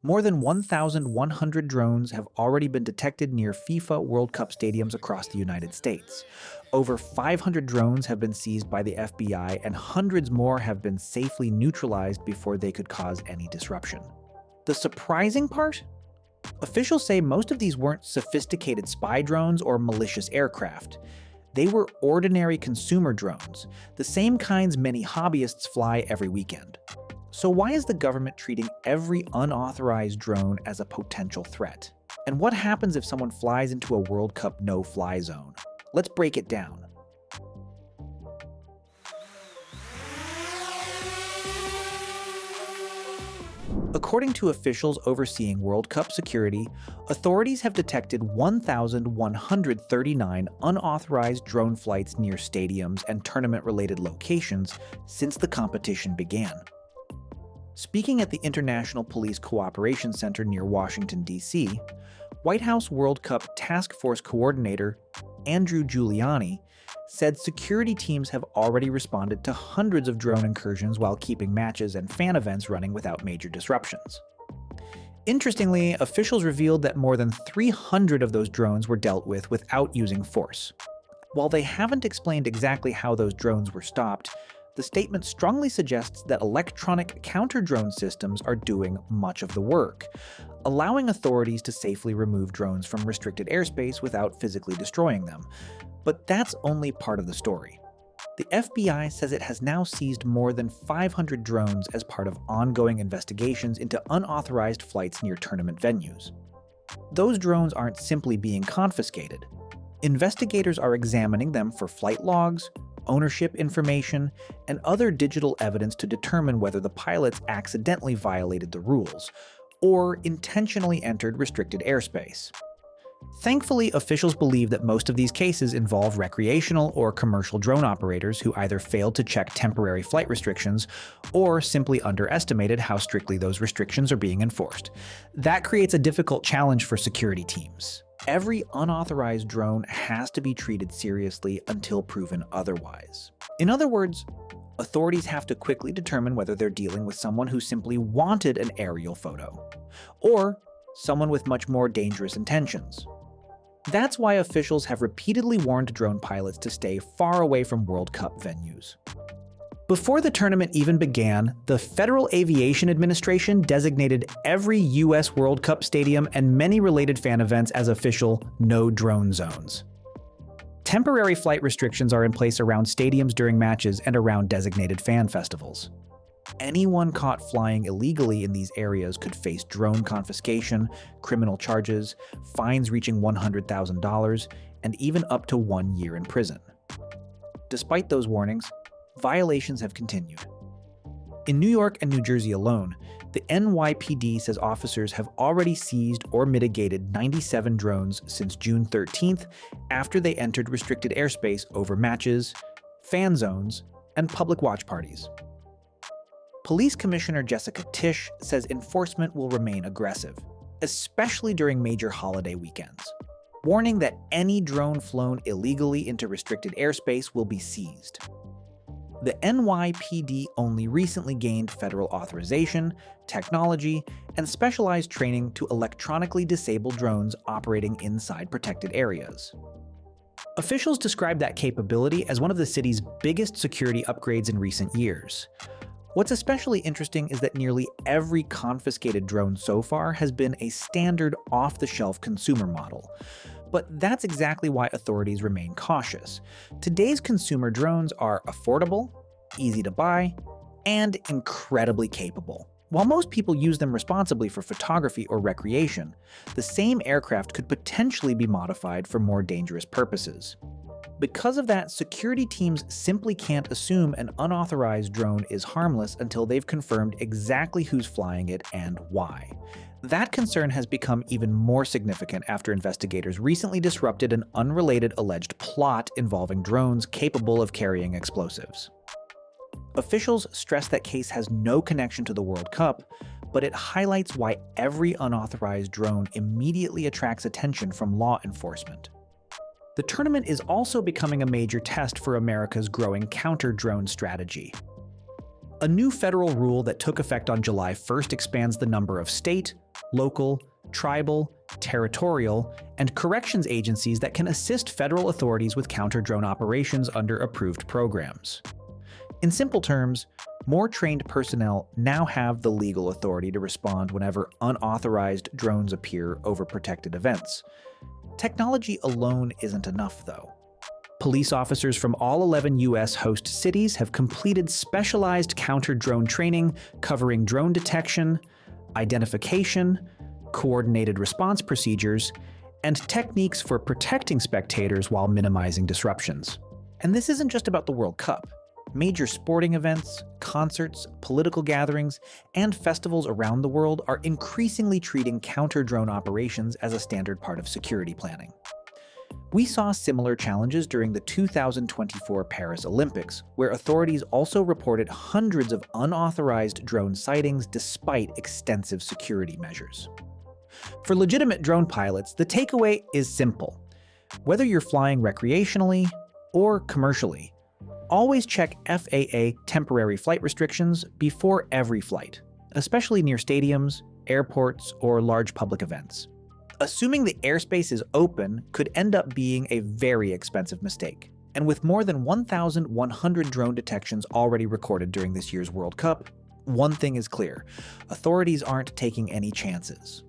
More than 1,100 drones have already been detected near FIFA World Cup stadiums across the United States. Over 500 drones have been seized by the FBI, and hundreds more have been safely neutralized before they could cause any disruption. The surprising part? Officials say most of these weren't sophisticated spy drones or malicious aircraft. They were ordinary consumer drones, the same kinds many hobbyists fly every weekend. So why is the government treating every unauthorized drone as a potential threat? And what happens if someone flies into a World Cup no-fly zone? Let's break it down. According to officials overseeing World Cup security, authorities have detected 1,139 unauthorized drone flights near stadiums and tournament-related locations since the competition began. Speaking at the International Police Cooperation Center near Washington, D.C., White House World Cup Task Force Coordinator Andrew Giuliani said security teams have already responded to hundreds of drone incursions while keeping matches and fan events running without major disruptions. Interestingly, officials revealed that more than 300 of those drones were dealt with without using force. While they haven't explained exactly how those drones were stopped, the statement strongly suggests that electronic counter-drone systems are doing much of the work, allowing authorities to safely remove drones from restricted airspace without physically destroying them. But that's only part of the story. The FBI says it has now seized more than 500 drones as part of ongoing investigations into unauthorized flights near tournament venues. Those drones aren't simply being confiscated. Investigators are examining them for flight logs, ownership information, and other digital evidence to determine whether the pilots accidentally violated the rules or intentionally entered restricted airspace. Thankfully, officials believe that most of these cases involve recreational or commercial drone operators who either failed to check temporary flight restrictions or simply underestimated how strictly those restrictions are being enforced. That creates a difficult challenge for security teams. Every unauthorized drone has to be treated seriously until proven otherwise. In other words, authorities have to quickly determine whether they're dealing with someone who simply wanted an aerial photo, or someone with much more dangerous intentions. That's why officials have repeatedly warned drone pilots to stay far away from World Cup venues. Before the tournament even began, the Federal Aviation Administration designated every U.S. World Cup stadium and many related fan events as official no-drone zones. Temporary flight restrictions are in place around stadiums during matches and around designated fan festivals. Anyone caught flying illegally in these areas could face drone confiscation, criminal charges, fines reaching $100,000, and even up to 1 year in prison. Despite those warnings, violations have continued. In New York and New Jersey alone, the NYPD says officers have already seized or mitigated 97 drones since June 13th after they entered restricted airspace over matches, fan zones, and public watch parties. Police Commissioner Jessica Tisch says enforcement will remain aggressive, especially during major holiday weekends, warning that any drone flown illegally into restricted airspace will be seized. The NYPD only recently gained federal authorization, technology, and specialized training to electronically disable drones operating inside protected areas. Officials describe that capability as one of the city's biggest security upgrades in recent years. What's especially interesting is that nearly every confiscated drone so far has been a standard off-the-shelf consumer model. But that's exactly why authorities remain cautious. Today's consumer drones are affordable, easy to buy, and incredibly capable. While most people use them responsibly for photography or recreation, the same aircraft could potentially be modified for more dangerous purposes. Because of that, security teams simply can't assume an unauthorized drone is harmless until they've confirmed exactly who's flying it and why. That concern has become even more significant after investigators recently disrupted an unrelated alleged plot involving drones capable of carrying explosives. Officials stress that case has no connection to the World Cup, but it highlights why every unauthorized drone immediately attracts attention from law enforcement. The tournament is also becoming a major test for America's growing counter-drone strategy. A new federal rule that took effect on July 1st expands the number of state, local, tribal, territorial, and corrections agencies that can assist federal authorities with counter-drone operations under approved programs. In simple terms, more trained personnel now have the legal authority to respond whenever unauthorized drones appear over protected events. Technology alone isn't enough, though. Police officers from all 11 U.S. host cities have completed specialized counter-drone training covering drone detection, identification, coordinated response procedures, and techniques for protecting spectators while minimizing disruptions. And this isn't just about the World Cup. Major sporting events, concerts, political gatherings, and festivals around the world are increasingly treating counter-drone operations as a standard part of security planning. We saw similar challenges during the 2024 Paris Olympics, where authorities also reported hundreds of unauthorized drone sightings despite extensive security measures. For legitimate drone pilots, the takeaway is simple. Whether you're flying recreationally or commercially, always check FAA temporary flight restrictions before every flight, especially near stadiums, airports, or large public events. Assuming the airspace is open could end up being a very expensive mistake. And with more than 1,100 drone detections already recorded during this year's World Cup, one thing is clear: authorities aren't taking any chances.